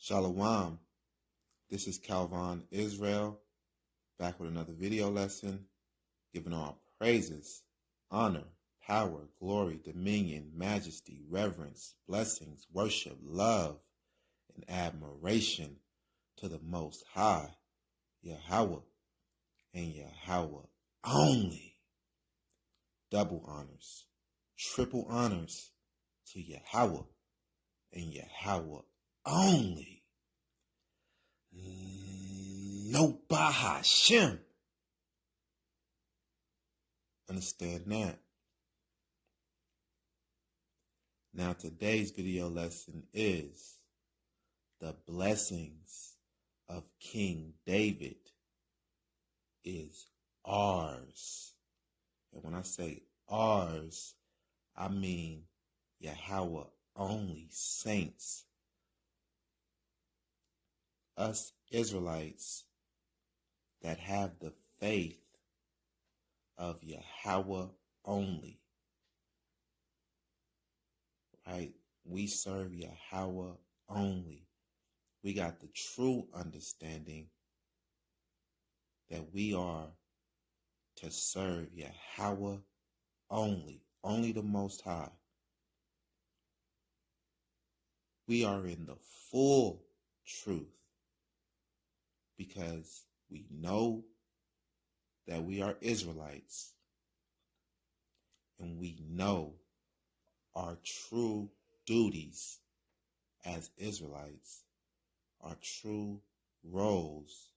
Shalom. This is Calvin Israel, back with another video lesson, giving all praises, honor, power, glory, dominion, majesty, reverence, blessings, worship, love, and admiration to the Most High, Yahweh, and Yahweh only. Double honors, triple honors to Yahweh and Yahweh only. No Bahashem. Understand that. Now today's video lesson is the blessings of King David is ours. And when I say ours, I mean Yahweh only saints. Us Israelites that have the faith of Yahweh only. Right? We serve Yahweh only. We got the true understanding that we are to serve Yahweh only the Most High. We are in the full truth because we know that we are Israelites and we know our true duties as Israelites, our true roles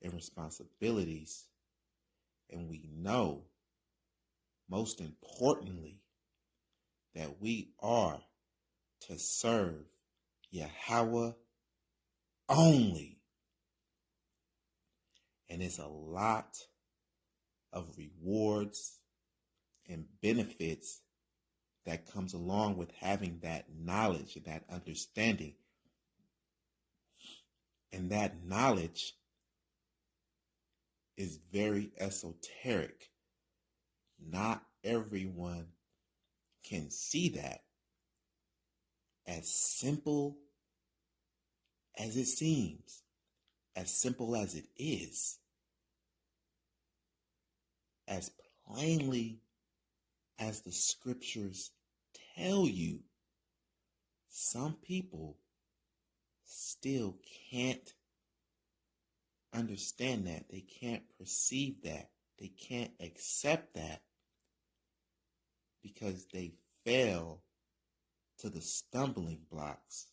and responsibilities, and we know, most importantly, that we are to serve Yahweh only. And it's a lot of rewards and benefits that comes along with having that knowledge and that understanding. And that knowledge is very esoteric. Not everyone can see that. As simple as it seems, as simple as it is, as plainly as the scriptures tell you, some people still can't understand that. They can't perceive that. They can't accept that because they fell to the stumbling blocks,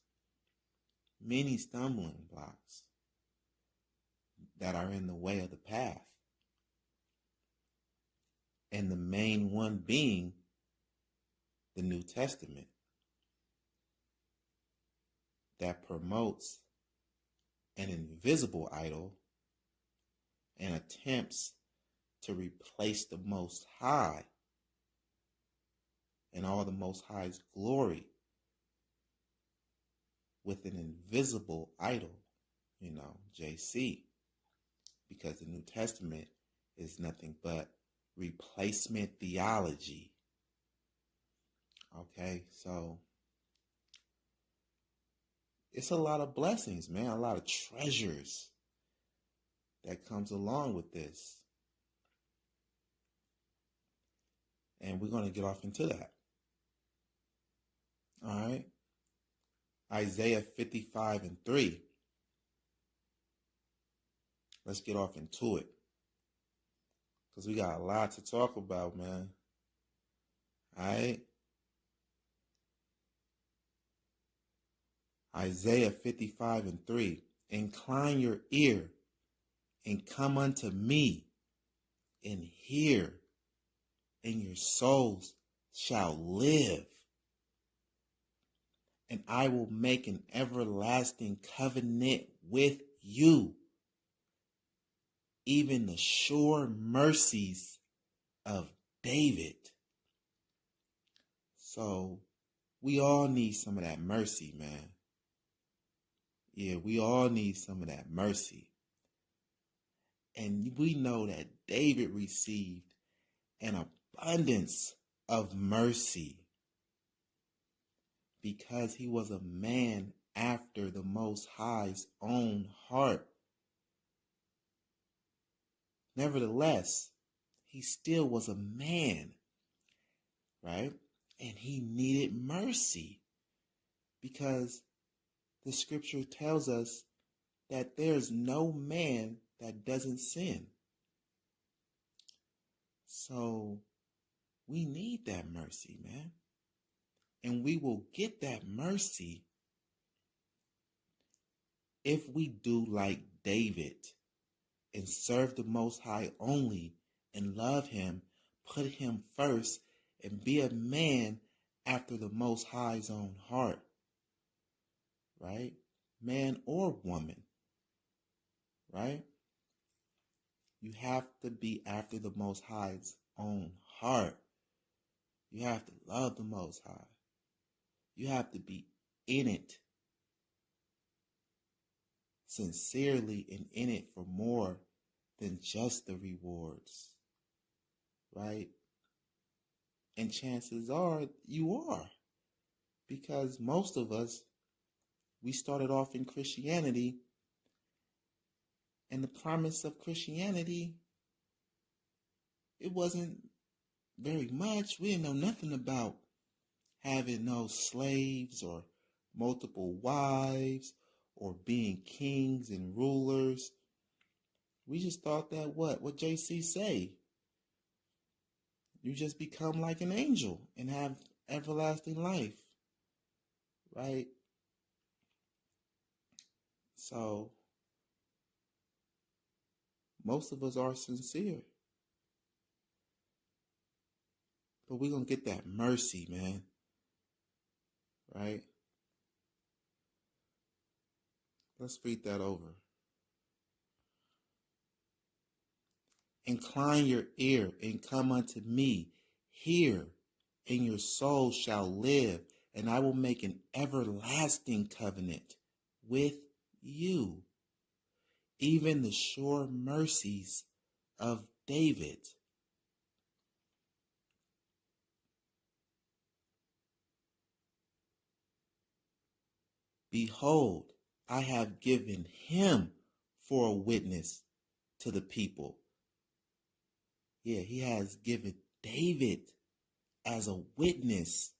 many stumbling blocks that are in the way of the path. And the main one being the New Testament that promotes an invisible idol and attempts to replace the Most High and all the Most High's glory with an invisible idol, JC, because the New Testament is nothing but replacement theology. Okay, so it's a lot of blessings, man, a lot of treasures that comes along with this. And we're going to get off into that. All right. Isaiah 55:3. Let's get off into it, because we got a lot to talk about, man. All right. Isaiah 55:3. Incline your ear and come unto me and hear, and your souls shall live. And I will make an everlasting covenant with you, even the sure mercies of David. So we all need some of that mercy, man. Yeah, we all need some of that mercy. And we know that David received an abundance of mercy because he was a man after the Most High's own heart. Nevertheless, he still was a man, right? And he needed mercy because the scripture tells us that there's no man that doesn't sin. So we need that mercy, man. And we will get that mercy if we do like David and serve the Most High only and love him, put him first, and be a man after the Most High's own heart, right? Man or woman, right? You have to be after the Most High's own heart. You have to love the Most High. You have to be in it sincerely and in it for more than just the rewards, right? And chances are you are, because most of us, we started off in Christianity, and the promise of Christianity, it wasn't very much. We didn't know nothing about having no slaves or multiple wives or being kings and rulers. We just thought that what JC say, you just become like an angel and have everlasting life, right? So most of us are sincere, but we're going to get that mercy, man, right? Let's read that over. Incline your ear and come unto me. Hear, and your soul shall live, and I will make an everlasting covenant with you, even the sure mercies of David. Behold, I have given him for a witness to the people. Yeah, he has given David as a witness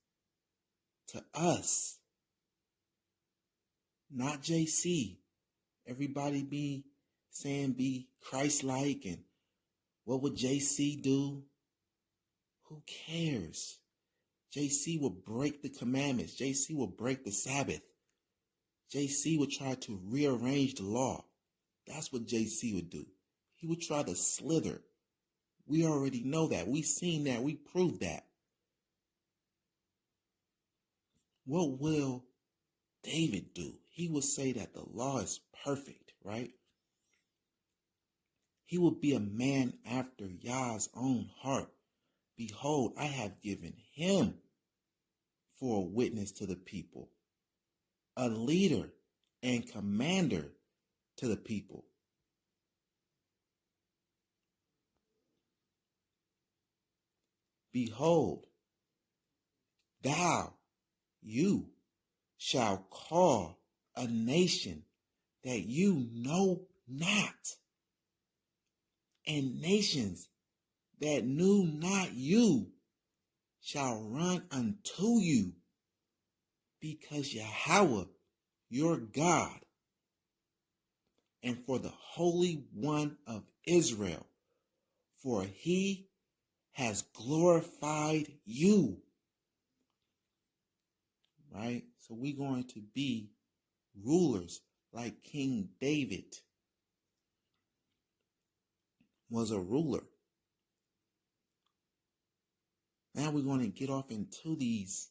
to us, not JC. Everybody be saying be Christ-like and what would JC do? Who cares? JC will break the commandments. JC will break the Sabbath. JC would try to rearrange the law. That's what JC would do. He would try to slither. We already know that. We've seen that. We proved that. What will David do? He will say that the law is perfect, right? He will be a man after Yah's own heart. Behold, I have given him for a witness to the people, a leader and commander to the people. Behold, you shall call a nation that you know not, and nations that knew not you shall run unto you, because Yahweh, your God, and for the Holy One of Israel, for he has glorified you. Right? So we're going to be rulers like King David was a ruler. Now we're going to get off into these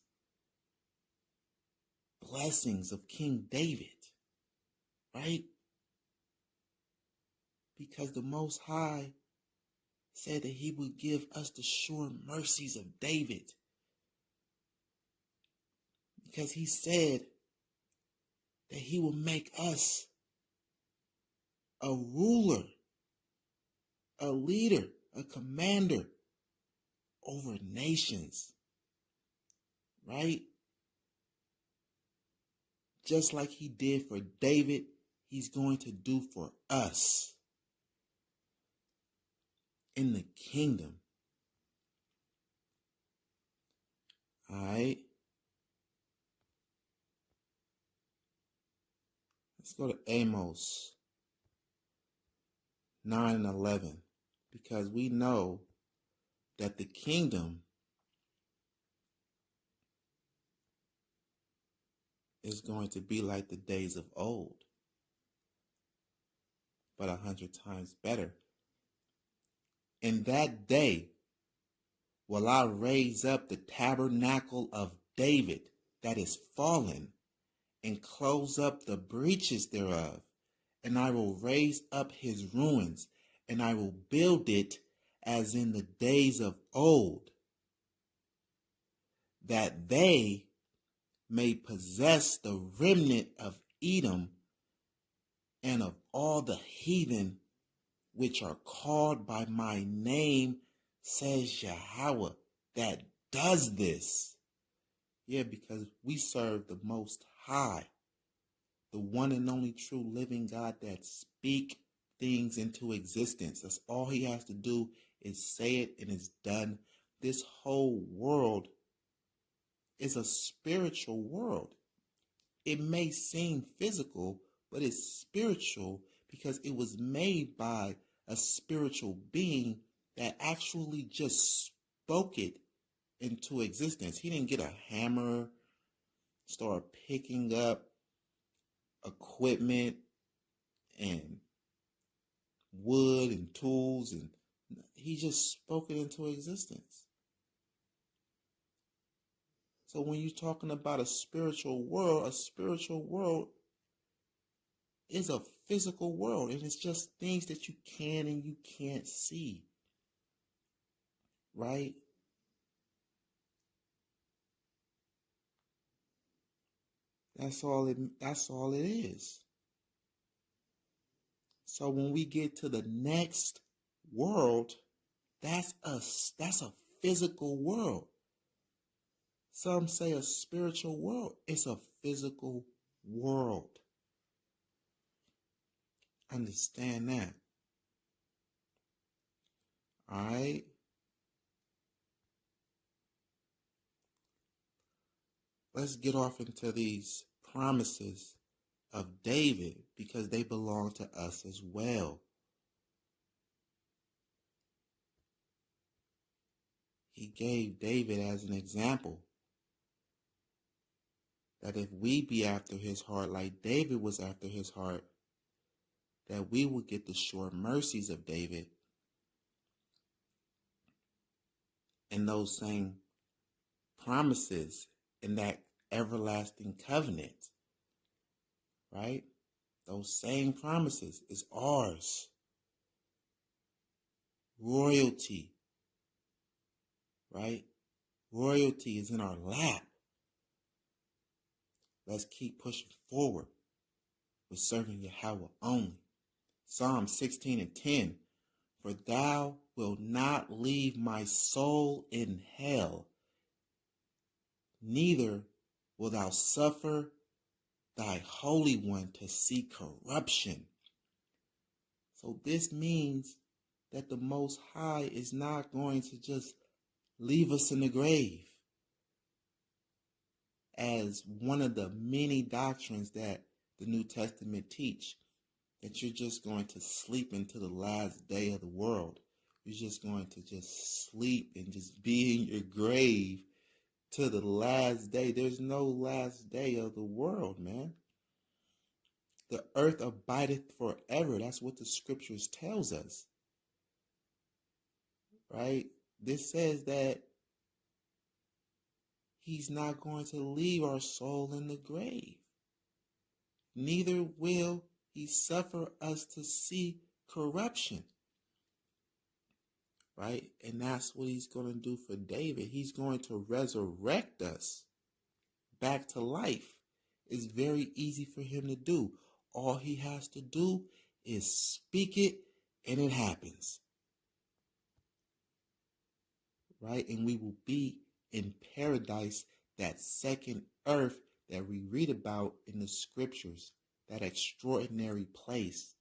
blessings of King David, right? Because the Most High said that he would give us the sure mercies of David. Because he said that he will make us a ruler, a leader, a commander over nations, right? just like he did for David, he's going to do for us in the kingdom. All right. Let's go to Amos 9:11, because we know that the kingdom is going to be like the days of old, but 100 times better. In that day will I raise up the tabernacle of David that is fallen, and close up the breaches thereof, and I will raise up his ruins, and I will build it as in the days of old, that they may possess the remnant of Edom and of all the heathen which are called by my name, says Yahweh, that does this. Yeah, because we serve the Most High, the one and only true living God that speak things into existence. That's all he has to do is say it, and it's done. This whole world is a spiritual world. It may seem physical, but it's spiritual because it was made by a spiritual being that actually just spoke it into existence. He didn't get a hammer, start picking up equipment and wood and tools, and he just spoke it into existence. So when you're talking about a spiritual world is a physical world, and it's just things that you can and you can't see, right? That's all it is. So when we get to the next world, that's a physical world. Some say a spiritual world. It's a physical world. Understand that. All right. Let's get off into these promises of David, because they belong to us as well. He gave David as an example that if we be after his heart like David was after his heart, that we will get the sure mercies of David and those same promises in that everlasting covenant, right? Those same promises is ours. Royalty, right? Royalty is in our lap. Let's keep pushing forward with serving Yahweh only. Psalm 16:10, for thou wilt not leave my soul in hell, neither wilt thou suffer thy Holy One to see corruption. So this means that the Most High is not going to just leave us in the grave, as one of the many doctrines that the New Testament teach, that you're just going to sleep into the last day of the world. You're just going to just sleep and just be in your grave to the last day. There's no last day of the world, man. The earth abideth forever. That's what the scriptures tells us, right? This says that he's not going to leave our soul in the grave. Neither will he suffer us to see corruption, right? And that's what he's going to do for David. He's going to resurrect us back to life. It's very easy for him to do. All he has to do is speak it, and it happens, right? And we will be in paradise, that second earth that we read about in the scriptures, that extraordinary place,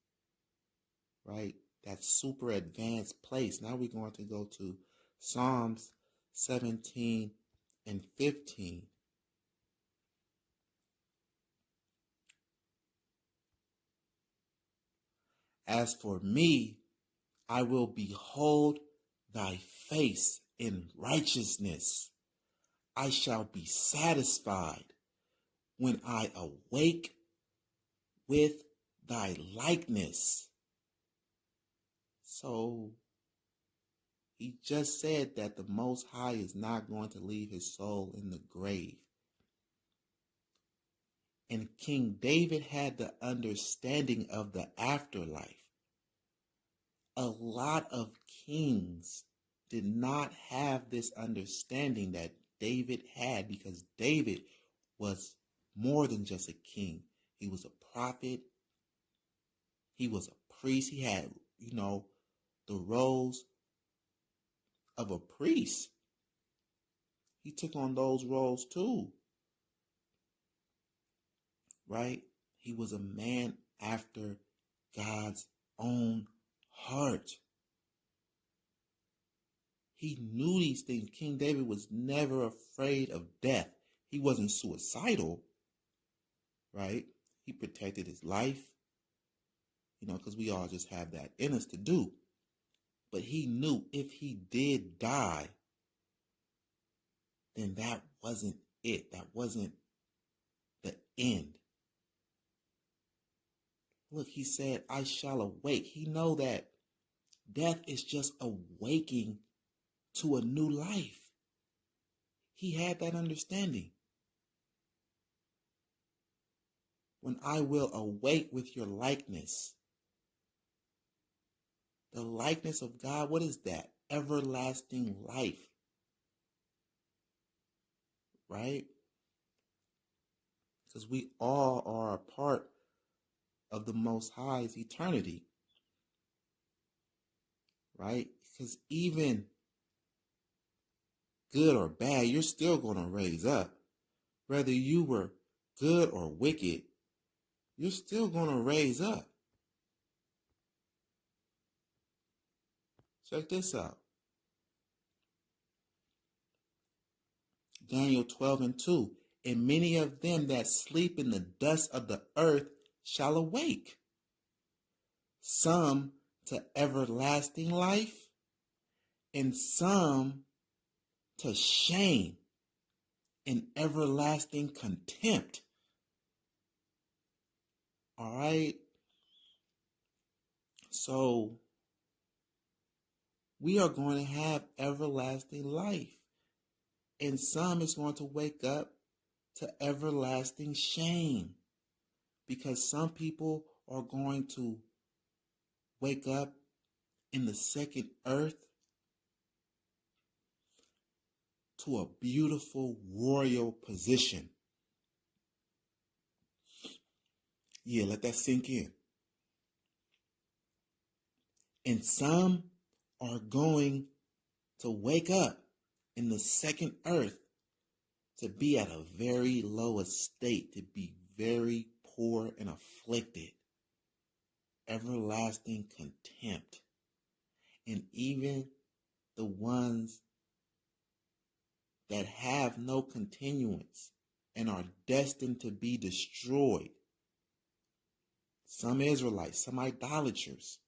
right? That super advanced place. Now we're going to go to Psalms 17 and 15. As for me, I will behold thy face in righteousness. I shall be satisfied when I awake with thy likeness. So he just said that the Most High is not going to leave his soul in the grave. And King David had the understanding of the afterlife. A lot of kings did not have this understanding that David had, because David was more than just a king. He was a prophet. He was a priest. He had, the roles of a priest. He took on those roles too, right? He was a man after God's own heart. He knew these things. King David was never afraid of death. He wasn't suicidal, right? He protected his life, because we all just have that in us to do. But he knew if he did die, then that wasn't it. That wasn't the end. Look, he said, I shall awake. He know that death is just awaking to a new life. He had that understanding. When I will awake with your likeness. The likeness of God, what is that? Everlasting life. Right? Because we all are a part of the Most High's eternity. Right? Because even good or bad, you're still going to raise up. Whether you were good or wicked, you're still going to raise up. Check this out. Daniel 12 and 2. And many of them that sleep in the dust of the earth shall awake. Some to everlasting life, and some to shame and everlasting contempt. All right. So we are going to have everlasting life. And some is going to wake up to everlasting shame. Because some people are going to wake up in the second earth to a beautiful royal position. Yeah, let that sink in. And some are going to wake up in the second earth to be at a very low estate, to be very poor and afflicted, everlasting contempt. And even the ones that have no continuance and are destined to be destroyed, some Israelites, some idolaters,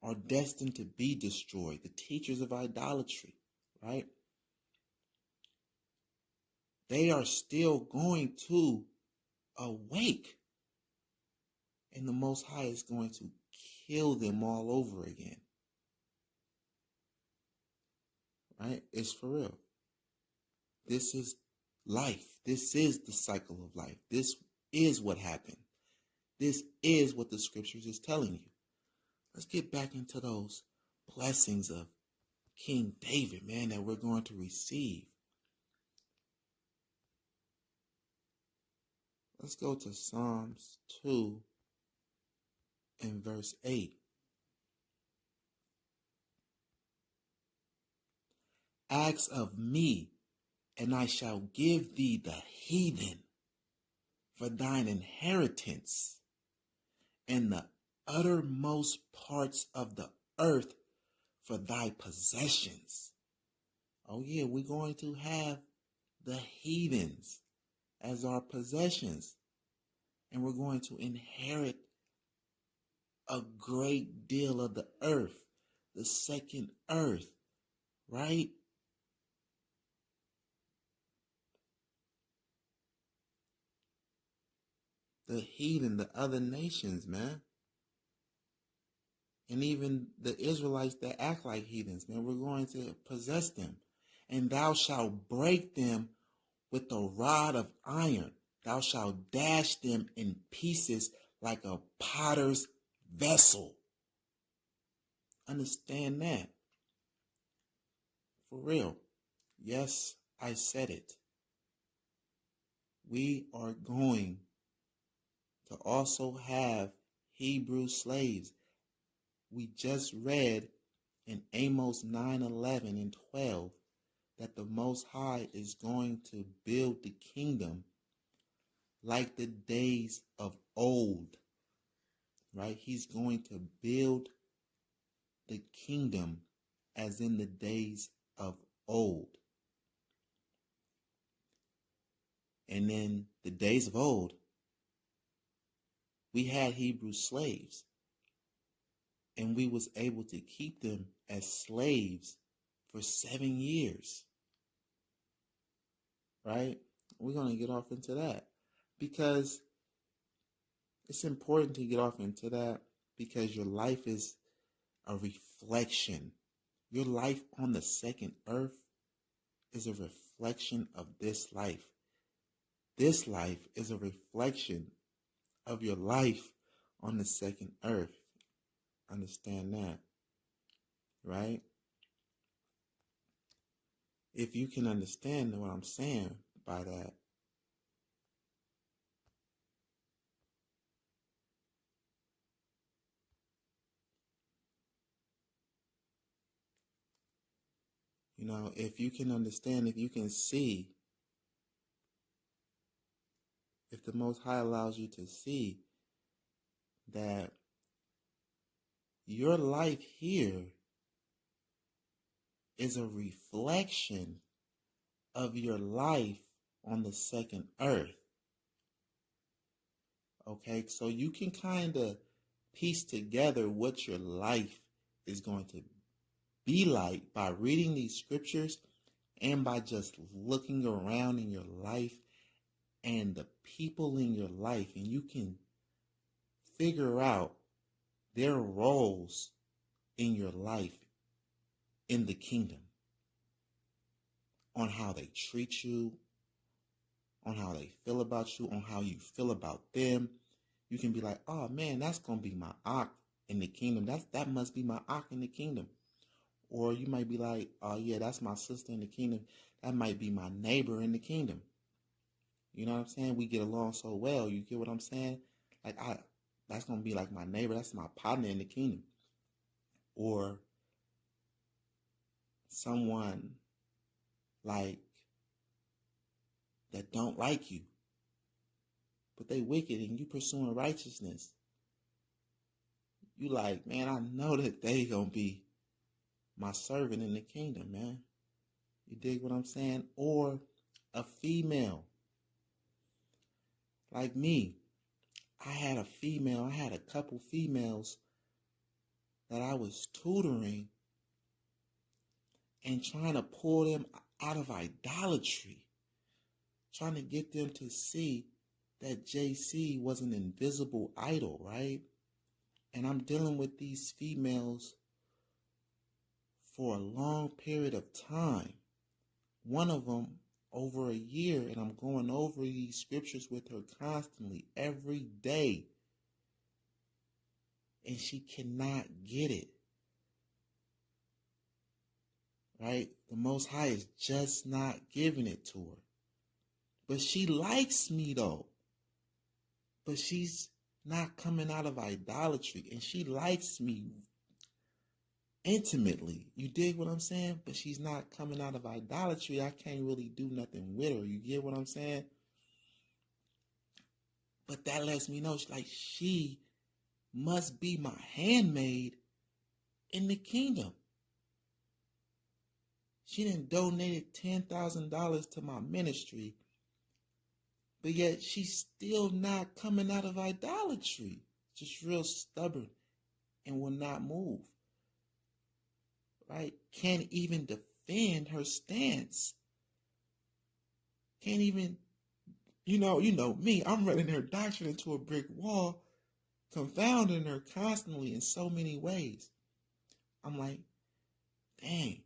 are destined to be destroyed. The teachers of idolatry, right? They are still going to awake. And the Most High is going to kill them all over again. Right? It's for real. This is life. This is the cycle of life. This is what happened. This is what the scriptures is telling you. Let's get back into those blessings of King David, man, that we're going to receive. Let's go to Psalms 2 and verse 8. Ask of me, and I shall give thee the heathen for thine inheritance, and the uttermost parts of the earth for thy possessions. Oh yeah, we're going to have the heathens as our possessions. And we're going to inherit a great deal of the earth, the second earth, right? The heathen, the other nations, man. And even the Israelites that act like heathens, man, we're going to possess them. And thou shalt break them with a rod of iron. Thou shalt dash them in pieces like a potter's vessel. Understand that. For real. Yes, I said it. We are going to also have Hebrew slaves. We just read in Amos 9:11 and 12 that the Most High is going to build the kingdom like the days of old, right? He's going to build the kingdom as in the days of old. And in the days of old, we had Hebrew slaves, and we was able to keep them as slaves for 7 years, right? We're going to get off into that because it's important to get off into that because your life is a reflection. Your life on the second earth is a reflection of this life. This life is a reflection of your life on the second earth. Understand that, right? If you can understand what I'm saying by that, you know, if you can understand, if you can see, if the Most High allows you to see that your life here is a reflection of your life on the second earth. Okay, so you can kind of piece together what your life is going to be like by reading these scriptures and by just looking around in your life and the people in your life, and you can figure out their roles in your life in the kingdom, on how they treat you, on how they feel about you, on how you feel about them. You can be like, oh man, that's going to be my Ak in the kingdom. That must be my Ak in the kingdom. Or you might be like, oh yeah, that's my sister in the kingdom. That might be my neighbor in the kingdom. You know what I'm saying? We get along so well. You get what I'm saying? Like that's going to be like my neighbor. That's my partner in the kingdom. Or someone like that don't like you, but they wicked and you pursuing righteousness. You like, man, I know that they gonna be my servant in the kingdom, man. You dig what I'm saying? Or a female like me. I had a couple females that I was tutoring and trying to pull them out of idolatry, trying to get them to see that JC was an invisible idol, right? And I'm dealing with these females for a long period of time. One of them over a year, and I'm going over these scriptures with her constantly every day. And she cannot get it. Right? The Most High is just not giving it to her. But she likes me though. But she's not coming out of idolatry. And she likes me intimately. You dig what I'm saying? But she's not coming out of idolatry. I can't really do nothing with her. You get what I'm saying? But that lets me know, like, she must be my handmaid in the kingdom. She done donated $10,000 to my ministry, but yet she's still not coming out of idolatry. Just real stubborn and will not move. Right? Can't even defend her stance. Can't even, you know me, I'm running her doctrine into a brick wall, confounding her constantly in so many ways. I'm like, dang.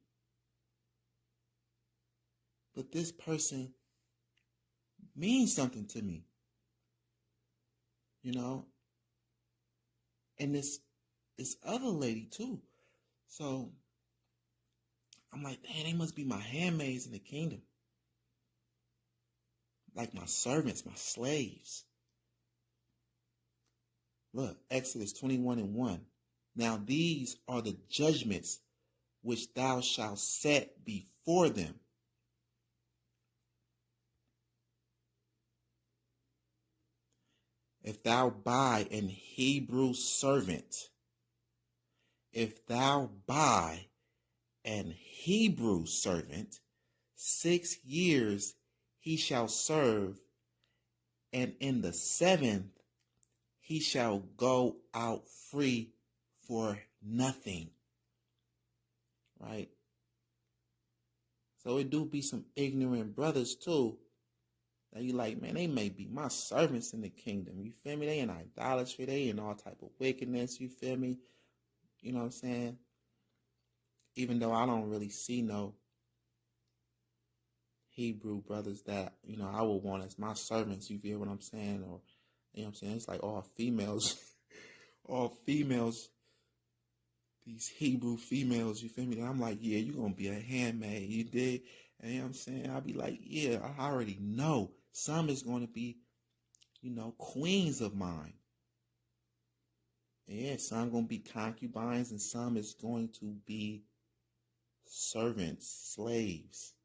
But this person means something to me. And this other lady too. So I'm like, dang, they must be my handmaids in the kingdom. Like my servants, my slaves. Look, Exodus 21:1. Now these are the judgments which thou shalt set before them. If thou buy an Hebrew servant, 6 years he shall serve, and in the 7th he shall go out free for nothing. Right? So it do be some ignorant brothers too. Now you like, man, they may be my servants in the kingdom. You feel me? They in idolatry. They in all type of wickedness. You feel me? You know what I'm saying? Even though I don't really see no Hebrew brothers that, I would want as my servants. You feel what I'm saying? Or, you know what I'm saying? It's like all females. These Hebrew females, you feel me? And I'm like, yeah, you're going to be a handmaid. You dig? And you know what I'm saying? I'll be like, yeah, I already know. Some is going to be, queens of mine. Yeah, some going to be concubines, and some is going to be servants, slaves.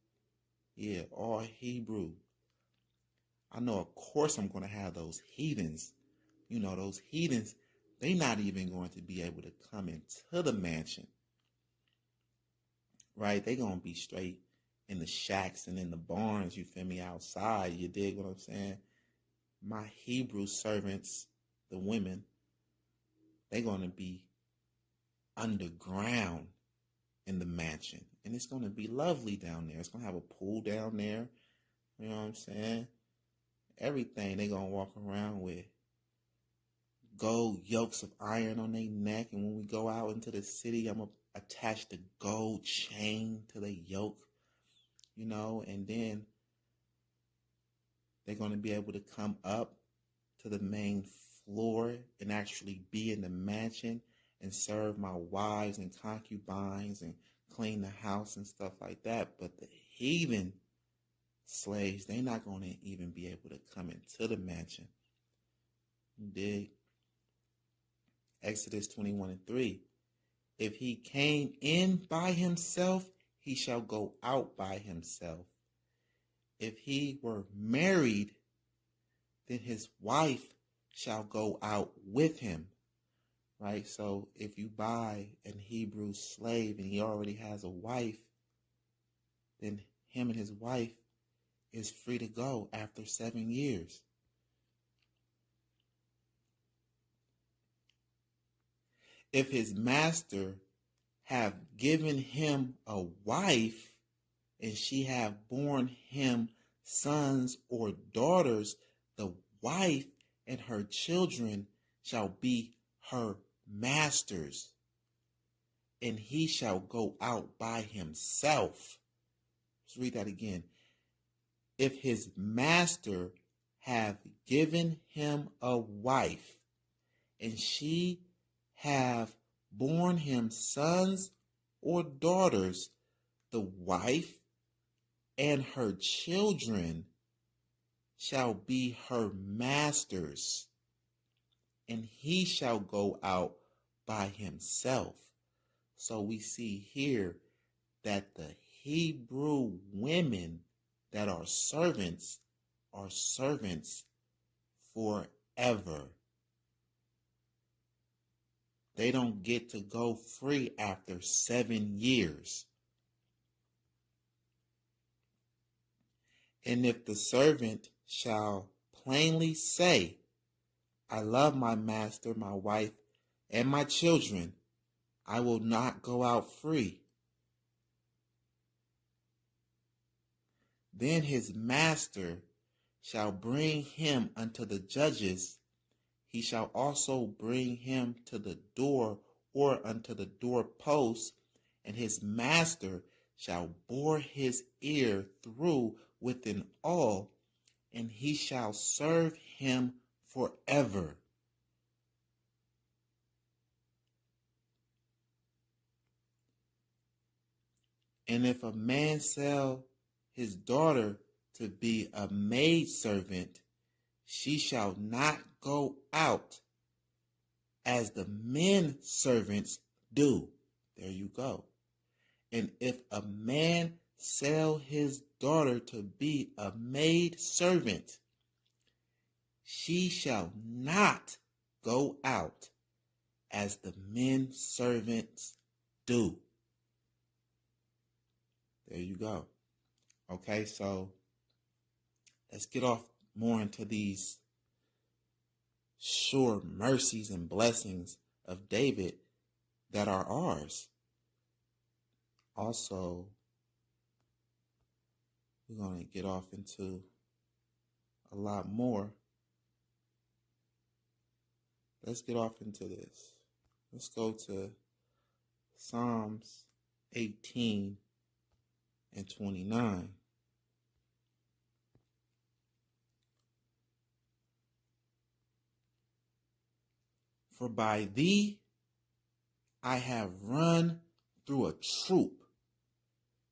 Yeah, all Hebrew. I know, of course, I'm going to have those heathens. Those heathens, they not even going to be able to come into the mansion. Right? They going to be straight in the shacks and in the barns, you feel me, outside. You dig what I'm saying? My Hebrew servants, the women, they're going to be underground in the mansion. And it's going to be lovely down there. It's going to have a pool down there. You know what I'm saying? Everything. They're going to walk around with gold yokes of iron on their neck. And when we go out into the city, I'm going to attach the gold chain to the yoke. And then they're going to be able to come up to the main floor and actually be in the mansion and serve my wives and concubines and clean the house and stuff like that. But the heathen slaves, they're not going to even be able to come into the mansion. You dig? Exodus 21:3. If he came in by himself, he shall go out by himself. If he were married, then his wife shall go out with him. Right? So if you buy an Hebrew slave and he already has a wife, then him and his wife is free to go after 7 years. If his master have given him a wife, and she have borne him sons or daughters, the wife and her children shall be her masters, and he shall go out by himself. Let's read that again. If his master have given him a wife, and she have borne him sons or daughters, the wife and her children shall be her masters, and he shall go out by himself. So we see here that the Hebrew women that are servants forever. forever. They don't get to go free after 7 years. And if the servant shall plainly say, I love my master, my wife, and my children, I will not go out free. Then his master shall bring him unto the judges. He shall also bring him to the door or unto the doorpost, and his master shall bore his ear through with an awl, and he shall serve him forever. And if a man sell his daughter to be a maidservant, she shall not go out as the men servants do. There you go. And if a man sell his daughter to be a maidservant, she shall not go out as the men servants do. There you go. Okay, so let's get off more into these sure mercies and blessings of David that are ours. Also, we're going to get off into a lot more. Let's get off into this. Let's go to Psalms 18 and 29. For by thee I have run through a troop,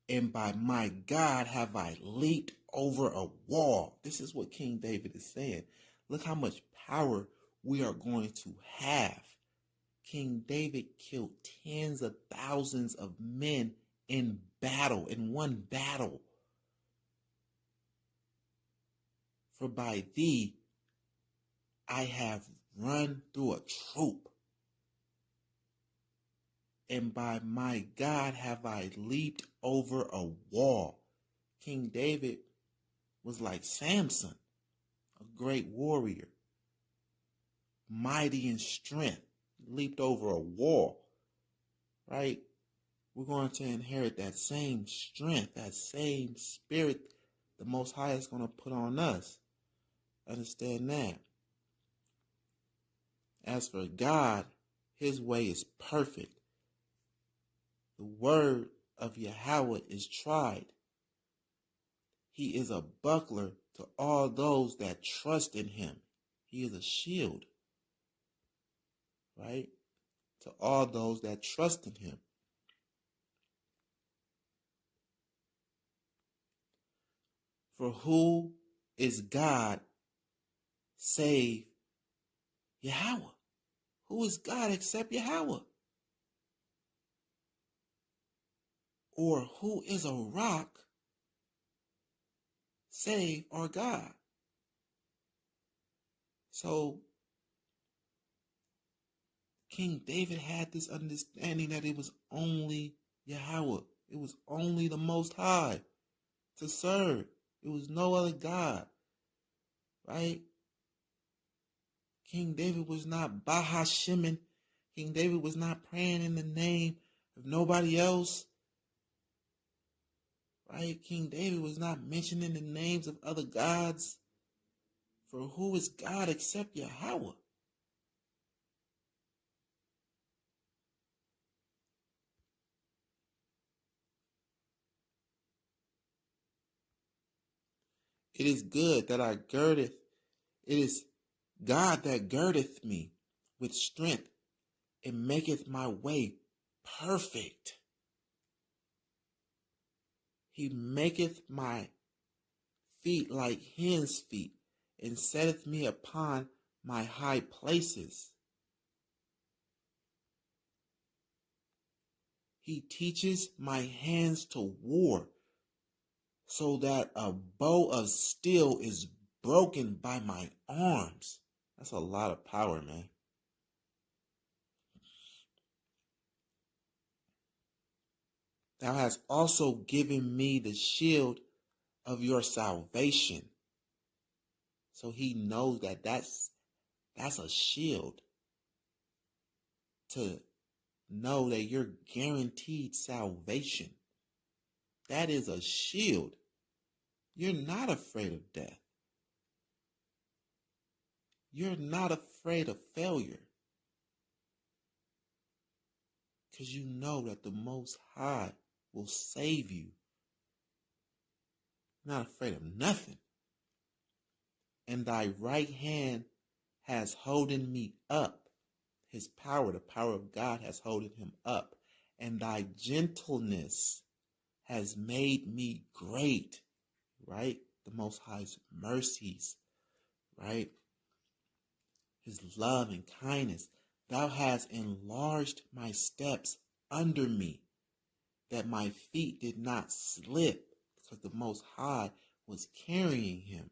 and by my God have I leaped over a wall. This is what King David is saying. Look how much power we are going to have. King David killed tens of thousands of men in battle, in one battle. For by thee I have run through a troop, and by my God have I leaped over a wall. King David was like Samson, a great warrior, mighty in strength, leaped over a wall, right? We're going to inherit that same strength, that same spirit the Most High is going to put on us. Understand that. As for God, his way is perfect. The word of Yahweh is tried. He is a buckler to all those that trust in him. He is a shield, right? To all those that trust in him. For who is God save Yahweh? Who is God except Yahweh? Or who is a rock save our God? So King David had this understanding that it was only Yahweh. It was only the Most High to serve. It was no other God, right? King David was not Bahashimin. King David was not praying in the name of nobody else, right? King David was not mentioning the names of other gods. For who is God except Yahweh? It is good that I girdeth. It is God that girdeth me with strength and maketh my way perfect. He maketh my feet like hens' feet, and setteth me upon my high places. He teaches my hands to war, so that a bow of steel is broken by my arms. That's a lot of power, man. Thou hast also given me the shield of your salvation. So he knows that that's a shield to know that you're guaranteed salvation. That is a shield. You're not afraid of death. You're not afraid of failure. Because you know that the Most High will save you. You're not afraid of nothing. And thy right hand has holden me up. His power, the power of God, has holden him up. And thy gentleness has made me great. Right? The Most High's mercies. Right? His love and kindness. Thou hast enlarged my steps under me, that my feet did not slip, because the Most High was carrying him.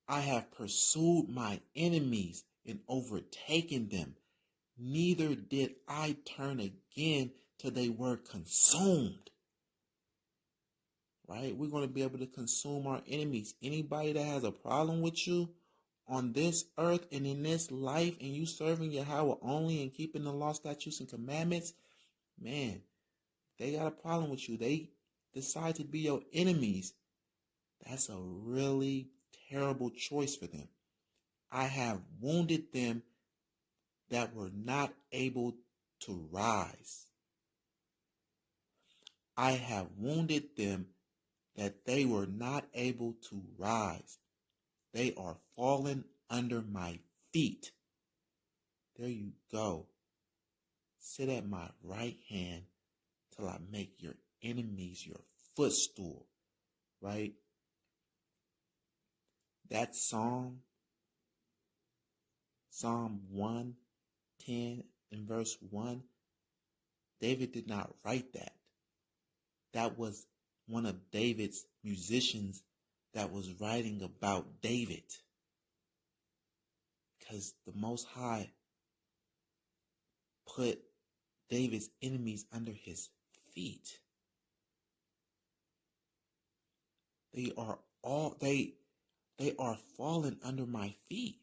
I have pursued my enemies and overtaken them. Neither did I turn again till they were consumed. Right? We're going to be able to consume our enemies. Anybody that has a problem with you on this earth and in this life, and you serving Yahweh only and keeping the law, statutes, and commandments, man, they got a problem with you. They decide to be your enemies. That's a really terrible choice for them. I have wounded them that were not able to rise. I have wounded them that they were not able to rise. They are fallen under my feet. There you go. Sit at my right hand till I make your enemies your footstool. Right? That Psalm 110 and verse 1, David did not write that. That was one of David's musicians that was writing about David. Because the Most High put David's enemies under his feet. They are falling under my feet.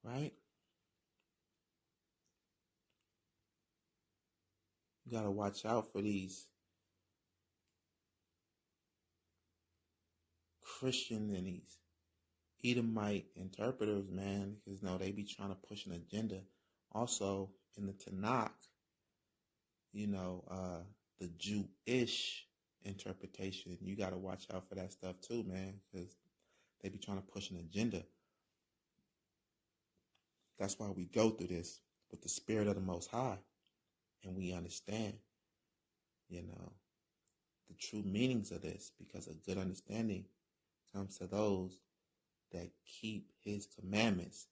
Right? You got to watch out for these Christian and these Edomite interpreters, man, because they be trying to push an agenda. Also, in the Tanakh, the Jewish interpretation, you got to watch out for that stuff too, man, because they be trying to push an agenda. That's why we go through this with the Spirit of the Most High, and we understand, the true meanings of this, because a good understanding comes to those that keep his commandments.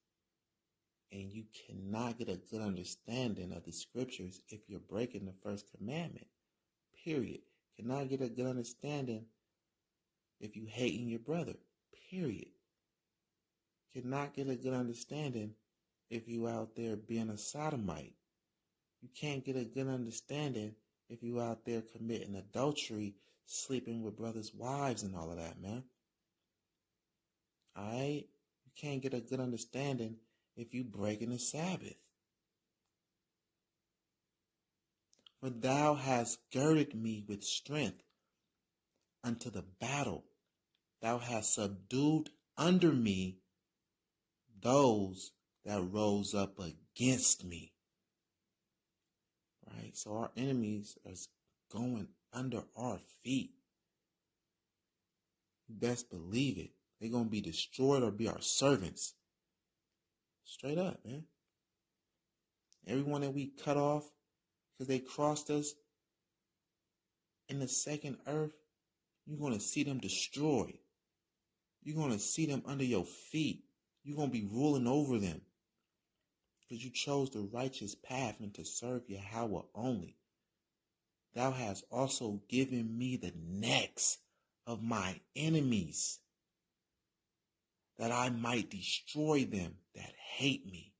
And you cannot get a good understanding of the scriptures if you're breaking the first commandment. Period. Cannot get a good understanding if you hating your brother. Period. Cannot get a good understanding if you out there being a sodomite. You can't get a good understanding if you out there committing adultery, sleeping with brothers' wives and all of that, man. Alright? You can't get a good understanding if you breaking the Sabbath. For thou hast girded me with strength unto the battle. Thou hast subdued under me those that rose up against me. Right? So our enemies are going under our feet. You best believe it. They're going to be destroyed or be our servants. Straight up, man. Everyone that we cut off because they crossed us in the second earth, you're going to see them destroyed. You're going to see them under your feet. You're going to be ruling over them because you chose the righteous path and to serve Yahweh only. Thou hast also given me the necks of my enemies. that I might destroy them that hate me.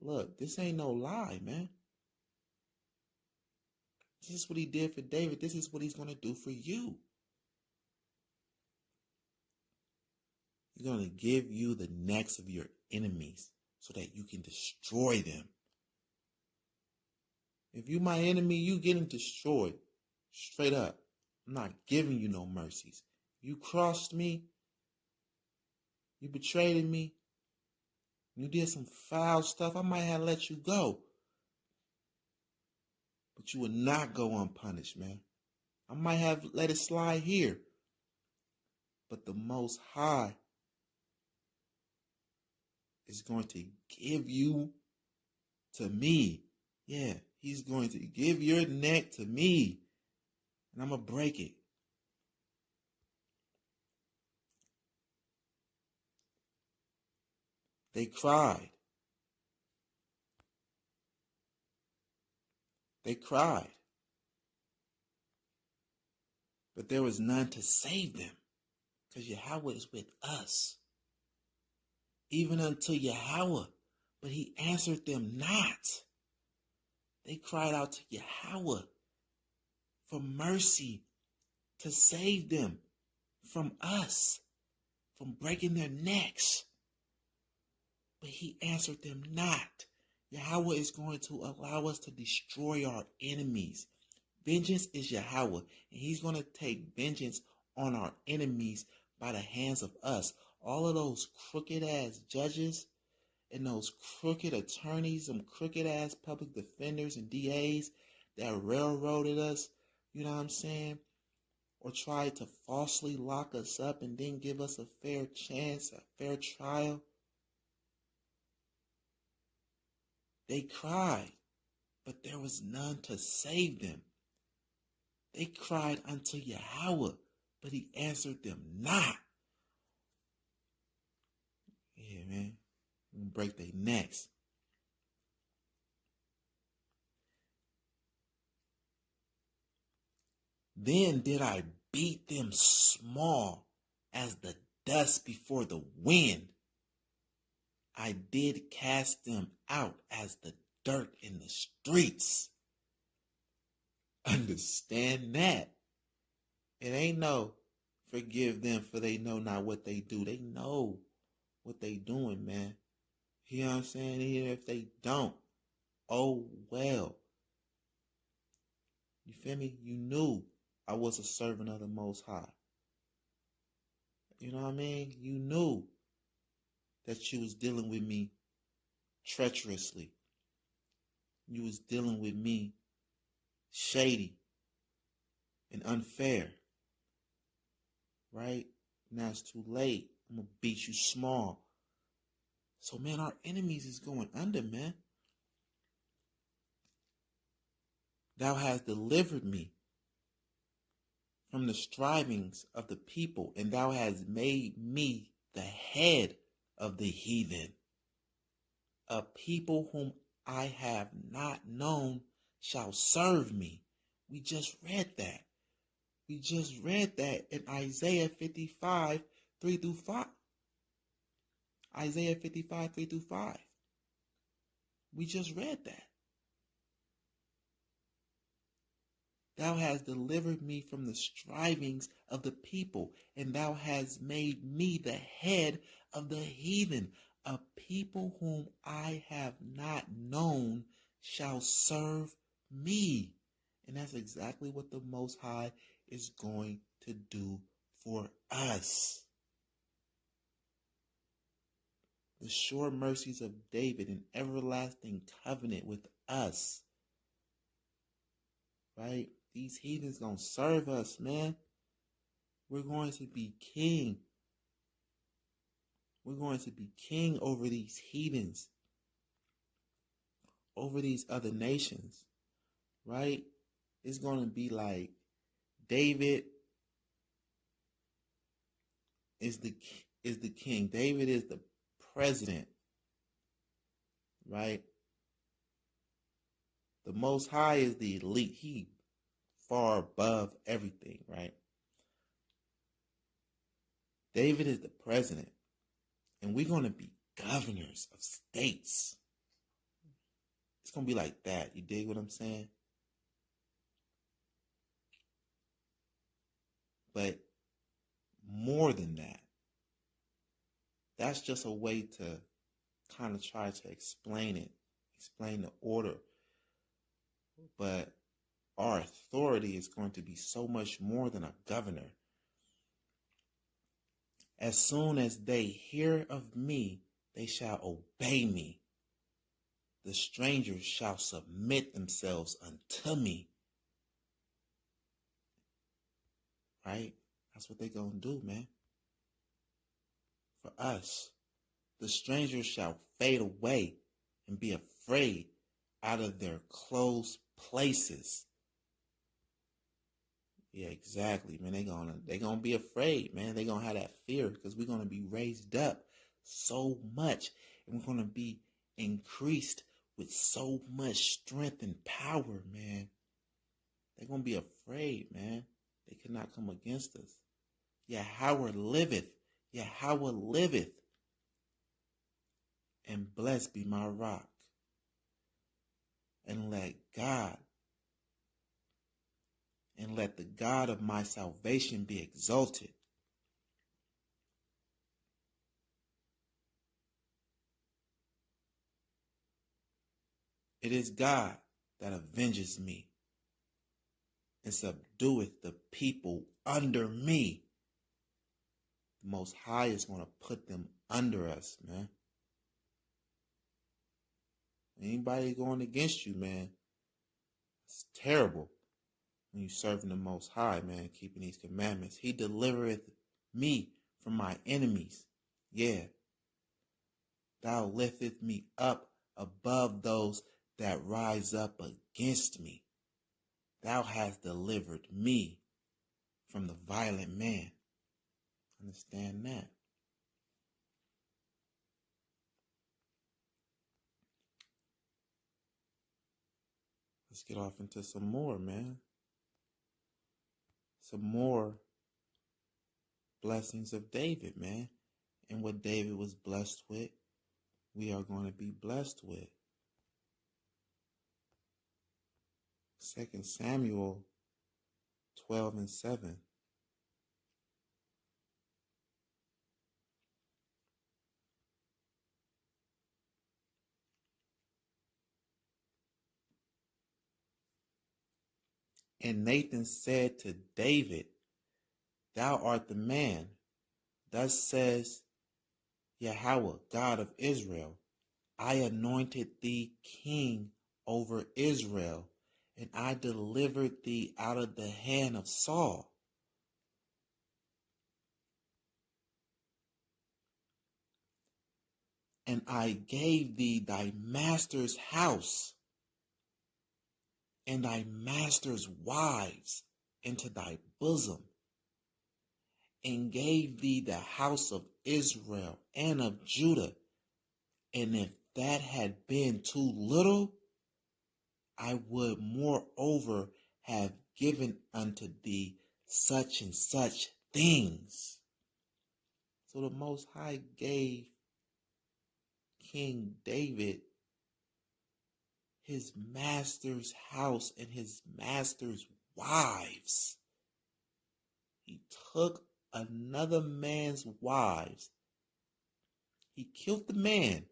Look, this ain't no lie, man. This is what he did for David. This is what he's going to do for you. He's going to give you the necks of your enemies so that you can destroy them. If you my enemy, you getting destroyed. Straight up. I'm not giving you no mercies. You crossed me. You betrayed me. You did some foul stuff. I might have let you go. But you would not go unpunished, man. I might have let it slide here. But the Most High is going to give you to me. Yeah, he's going to give your neck to me. And I'm going to break it. They cried. They cried. But there was none to save them. Because Yahweh is with us. Even unto Yahweh. But he answered them not. They cried out to Yahweh for mercy to save them from us, from breaking their necks. But he answered them not. Yahweh is going to allow us to destroy our enemies. Vengeance is Yahweh, and he's going to take vengeance on our enemies by the hands of us. All of those crooked ass judges and those crooked attorneys, some crooked ass public defenders and DAs that railroaded us, you know what I'm saying? Or tried to falsely lock us up and then give us a fair chance, a fair trial. They cried, but there was none to save them. They cried unto Yahweh, but he answered them not. Yeah, man. Break their necks. Then did I beat them small as the dust before the wind. I did cast them out as the dirt in the streets. Understand that. It ain't no forgive them for they know not what they do. They know what they doing, man. You know what I'm saying? Even if they don't, oh well. You feel me? You knew I was a servant of the Most High. You know what I mean? You knew that you was dealing with me treacherously. You was dealing with me shady and unfair. Right? Now it's too late. I'm going to beat you small. So, man, our enemies is going under, man. Thou hast delivered me from the strivings of the people, and thou hast made me the head of the heathen. A people whom I have not known shall serve me. We just read that. We just read that in Isaiah 55, 3 through 5. Isaiah 55, 3 through 5. We just read that. Thou hast delivered me from the strivings of the people, and thou hast made me the head of the heathen. A people whom I have not known shall serve me. And that's exactly what the Most High is going to do for us. The sure mercies of David, an everlasting covenant with us. Right? These heathens gonna serve us, man. We're going to be king. We're going to be king over these heathens, over these other nations, right? It's going to be like David is the king. David is the president, right? The Most High is the elite. He far above everything, right? David is the president, and we're going to be governors of states. It's going to be like that. You dig what I'm saying? But more than that, that's just a way to kind of try to explain it, explain the order. But our authority is going to be so much more than a governor. As soon as they hear of me, they shall obey me. The strangers shall submit themselves unto me. Right? That's what they're going to do, man. For us, the strangers shall fade away and be afraid out of their closed places. Yeah, exactly, man. They're gonna be afraid, man. They're gonna have that fear because we're gonna be raised up so much, and we're gonna be increased with so much strength and power, man. They're gonna be afraid, man. They cannot come against us. Yahweh liveth. Yahweh liveth. And blessed be my rock. And let the God of my salvation be exalted. It is God that avenges me and subdueth the people under me. The Most High is going to put them under us, man. Anybody going against you, man, it's terrible when you serving the Most High, man, keeping these commandments. He delivereth me from my enemies. Yeah. Thou lifteth me up above those that rise up against me. Thou hast delivered me from the violent man. Understand that. Let's get off into some more, man. Some more blessings of David, man. And what David was blessed with, we are going to be blessed with. 2 Samuel 12:7. And Nathan said to David, Thou art the man. Thus says Yahweh, God of Israel, I anointed thee king over Israel, and I delivered thee out of the hand of Saul. And I gave thee thy master's house and thy master's wives into thy bosom, and gave thee the house of Israel and of Judah. And if that had been too little, I would moreover have given unto thee such and such things. So the Most High gave King David his master's house and his master's wives. He took another man's wives. He killed the man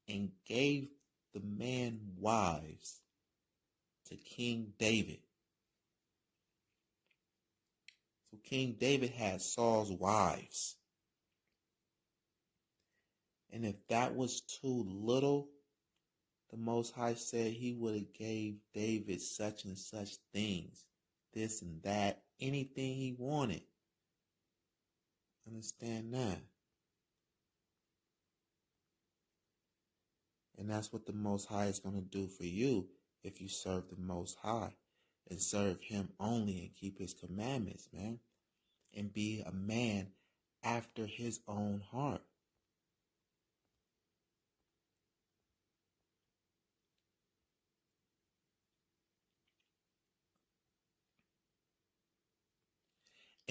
and gave the man wives to King David. So King David had Saul's wives. And if that was too little, the Most High said he would have gave David such and such things, this and that, anything he wanted. Understand that? And that's what the Most High is going to do for you if you serve the Most High and serve him only and keep his commandments, man, and be a man after his own heart.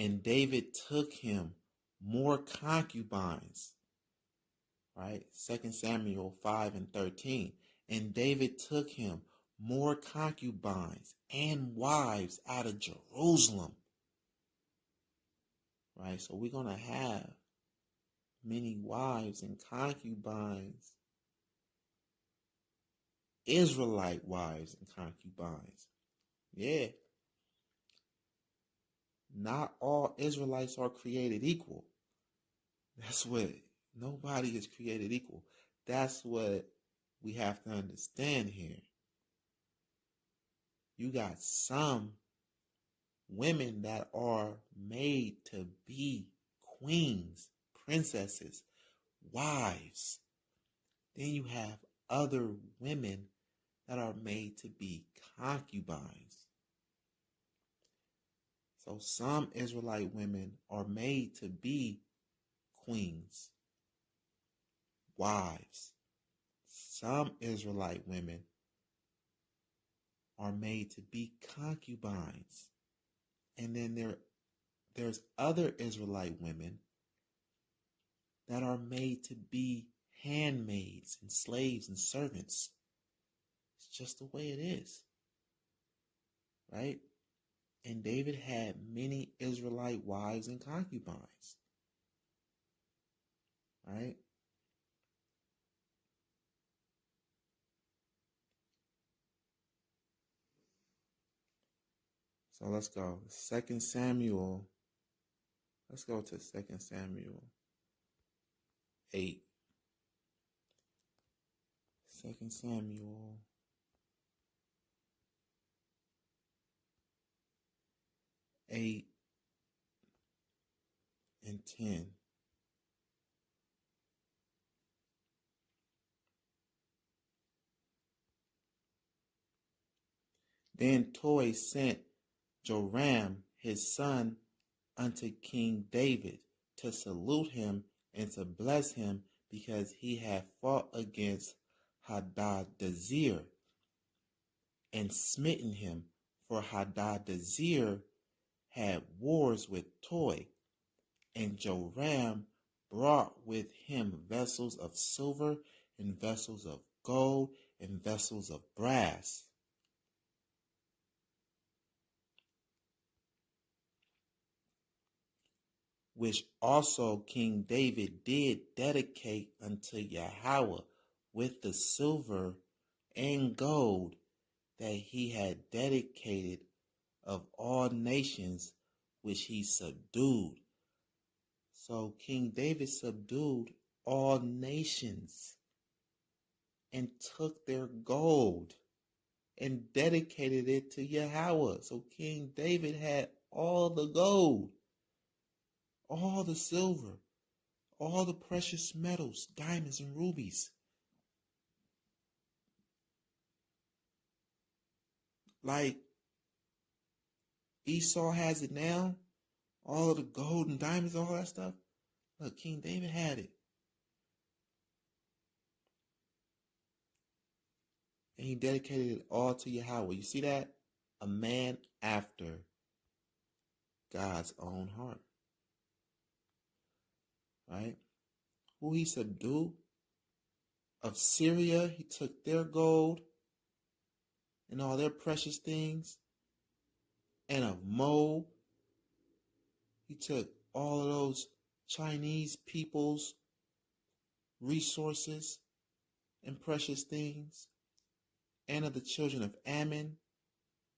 And David took him more concubines, right? 2 Samuel 5:13. And David took him more concubines and wives out of Jerusalem, right? So we're going to have many wives and concubines, Israelite wives and concubines. Yeah. Not all Israelites are created equal. That's what, nobody is created equal. That's what we have to understand here. You got some women that are made to be queens, princesses, wives. Then you have other women that are made to be concubines. So some Israelite women are made to be queens, wives. Some Israelite women are made to be concubines. And then there's other Israelite women that are made to be handmaids and slaves and servants. It's just the way it is, right? And David had many Israelite wives and concubines, right? So let's go. 2 Samuel. Let's go to 2 Samuel 8. 2 Samuel 8 and 10. Then Toi sent Joram his son unto King David to salute him and to bless him, because he had fought against Hadadezer and smitten him. For Hadadezer had wars with Toi, and Joram brought with him vessels of silver and vessels of gold and vessels of brass. Which also King David did dedicate unto Yahweh with the silver and gold that he had dedicated of all nations which he subdued. So King David subdued all nations and took their gold and dedicated it to Yahweh. So King David had all the gold, all the silver, all the precious metals, diamonds and rubies. Like Esau has it now, all of the gold and diamonds, all that stuff. Look, King David had it. And he dedicated it all to Yahweh. You see that? A man after God's own heart. Right? Who he subdued? Of Syria, he took their gold and all their precious things. And of Moab, he took all of those Chinese people's resources and precious things. And of the children of Ammon.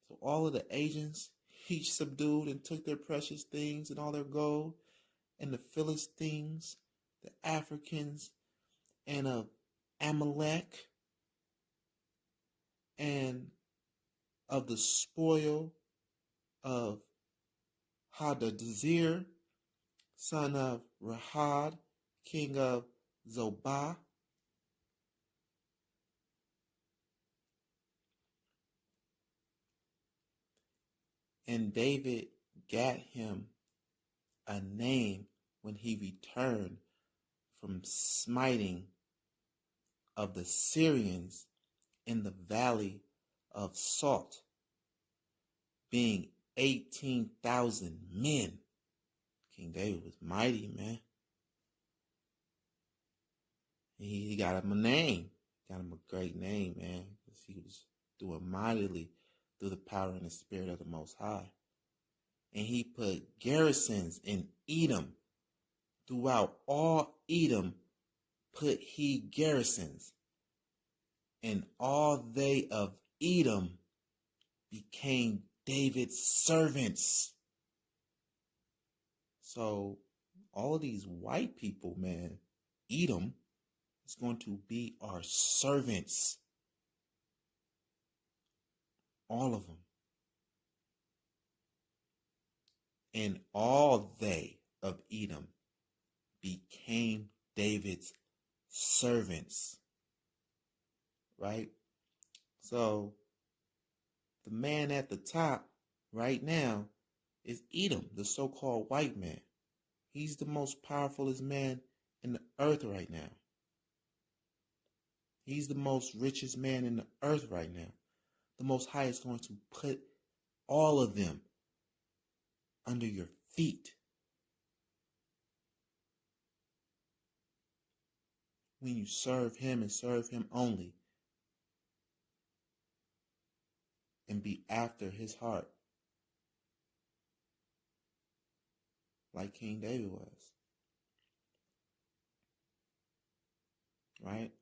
So all of the Asians he subdued and took their precious things and all their gold. And the Philistines, the Africans, and of Amalek, and of the spoil of Hadadezer, son of Rahad, king of Zobah. And David gat him a name when he returned from smiting of the Syrians in the valley of Salt, being 18,000 men. King David was mighty, man. He got him a name. Got him a great name, man. Because he was doing mightily through the power and the spirit of the Most High. And he put garrisons in Edom. Throughout all Edom put he garrisons. And all they of Edom became David's servants. So all of these white people, man, Edom is going to be our servants. All of them. And all they of Edom became David's servants. Right? So the man at the top right now is Edom, the so-called white man. He's the most powerfulest man in the earth right now. He's the most richest man in the earth right now. The Most High is going to put all of them under your feet. When you serve him and serve him only, and be after his heart, like King David was. Right?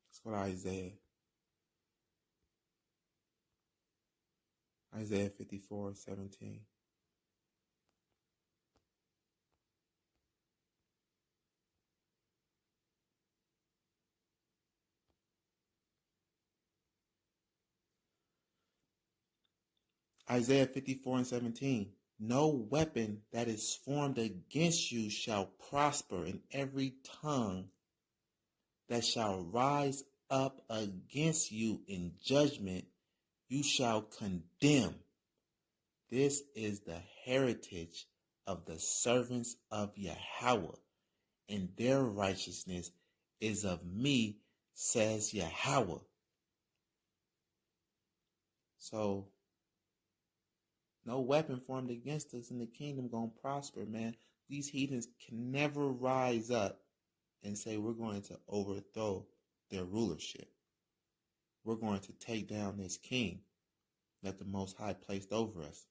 Let's go to Isaiah. Isaiah 54:17. Isaiah 54:17. No weapon that is formed against you shall prosper, and every tongue that shall rise up against you in judgment you shall condemn. This is the heritage of the servants of Yahweh, and their righteousness is of me, says Yahweh. So, no weapon formed against us in the kingdom gonna prosper, man. These heathens can never rise up and say we're going to overthrow their rulership. We're going to take down this king that the Most High placed over us.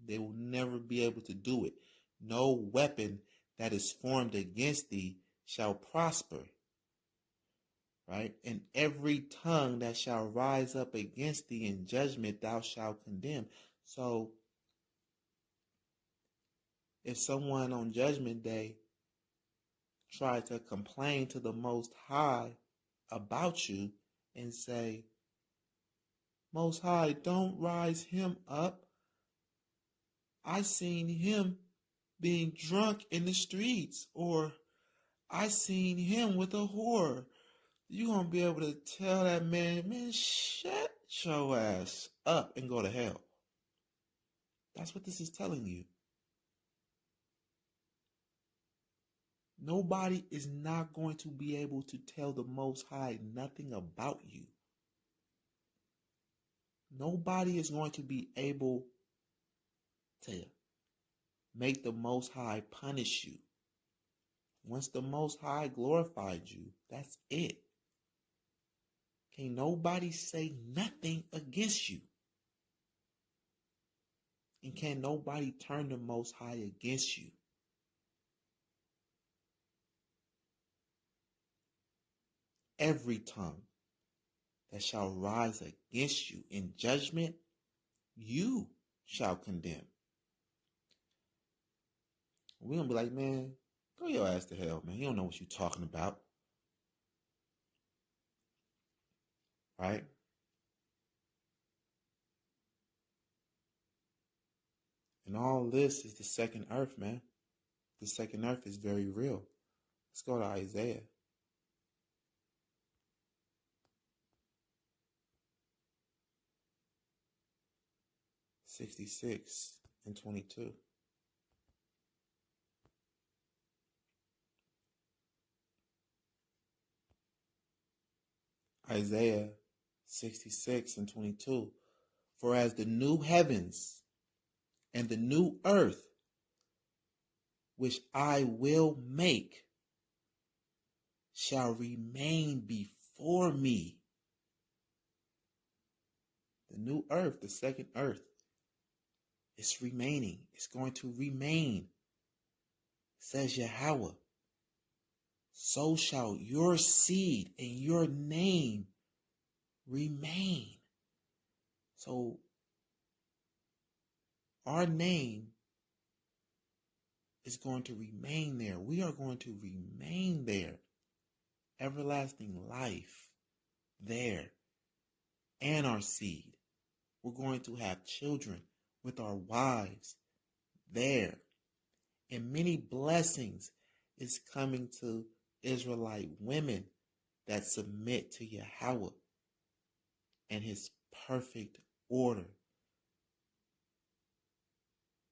They will never be able to do it. No weapon that is formed against thee shall prosper. Right? And every tongue that shall rise up against thee in judgment thou shalt condemn. So, if someone on Judgment Day tried to complain to the Most High about you and say, Most High, don't rise him up. I seen him being drunk in the streets, or I seen him with a whore. You're going to be able to tell that man, shut your ass up and go to hell. That's what this is telling you. Nobody is not going to be able to tell the Most High nothing about you. Nobody is going to be able to make the Most High punish you. Once the Most High glorified you, that's it. Can't nobody say nothing against you. And can't nobody turn the Most High against you. Every tongue that shall rise against you in judgment, you shall condemn. We're going to be like, man, go your ass to hell, man. You don't know what you're talking about. Right? And all this is the second earth, man. The second earth is very real. Let's go to Isaiah. (66:22). Isaiah 66:22. For as the new heavens And the new earth, which I will make, shall remain before me. The new earth, the second earth, is remaining. It's going to remain, says Yahweh. So shall your seed and your name remain. So our name is going to remain there. We are going to remain there. Everlasting life there. And our seed. We're going to have children with our wives there. And many blessings is coming to Israelite women that submit to Yahweh and his perfect order.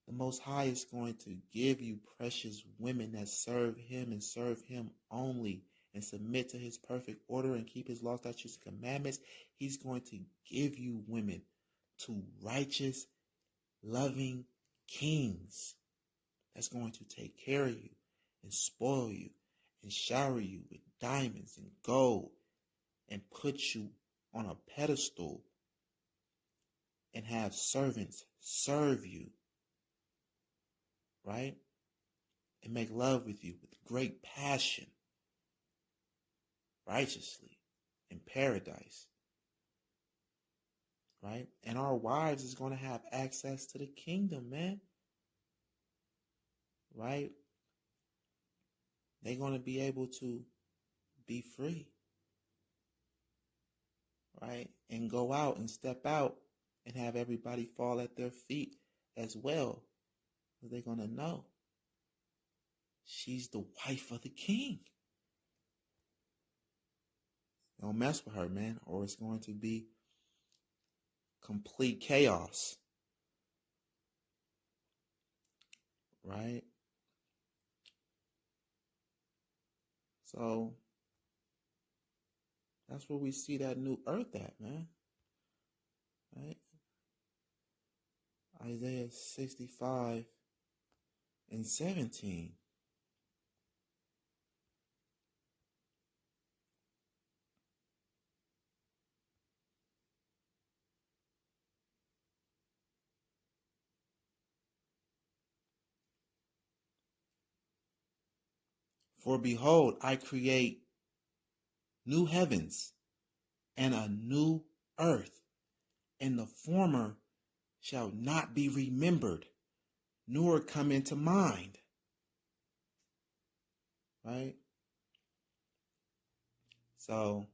The Most High is going to give you precious women that serve him and serve him only and submit to his perfect order and keep his laws, statutes, and commandments. He's going to give you women to righteous, loving kings that's going to take care of you and spoil you and shower you with diamonds and gold and put you on a pedestal and have servants serve you, right? And make love with you with great passion, righteously, in paradise, right? And our wives is going to have access to the kingdom, man, right? They're going to be able to be free, right? And go out and step out and have everybody fall at their feet as well. Because they're going to know she's the wife of the king. Don't mess with her, man, or it's going to be complete chaos, right? So that's where we see that new earth at, man. Right? Isaiah 65 and 17. For behold, I create new heavens and a new earth, and the former shall not be remembered, nor come into mind. Right? So,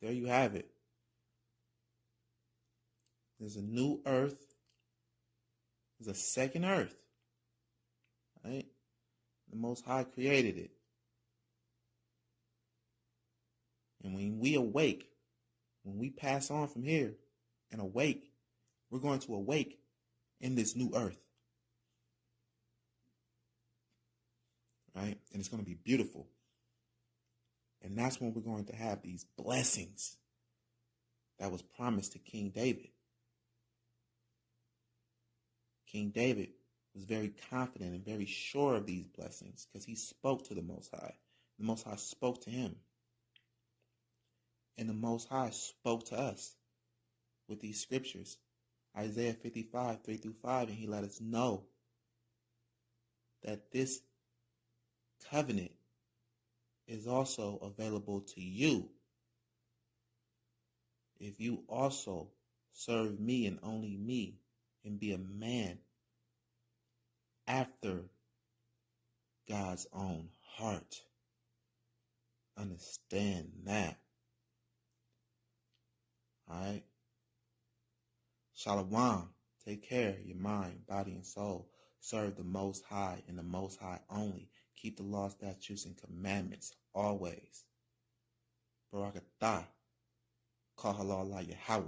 there you have it. There's a new earth. There's a second earth. Right? The Most High created it. And when we awake, when we pass on from here and awake, we're going to awake in this new earth. Right? And it's going to be beautiful. And that's when we're going to have these blessings that was promised to King David. King David was very confident and very sure of these blessings because he spoke to the Most High. The Most High spoke to him. And the Most High spoke to us with these scriptures. Isaiah 55, 3-5, and he let us know that this covenant is also available to you if you also serve me and only me and be a man after God's own heart. Understand that. Alright? Shalom. Take care of your mind, body, and soul. Serve the Most High and the Most High only. Keep the law, statutes, and commandments always. Barakatah. Call halal Yahweh.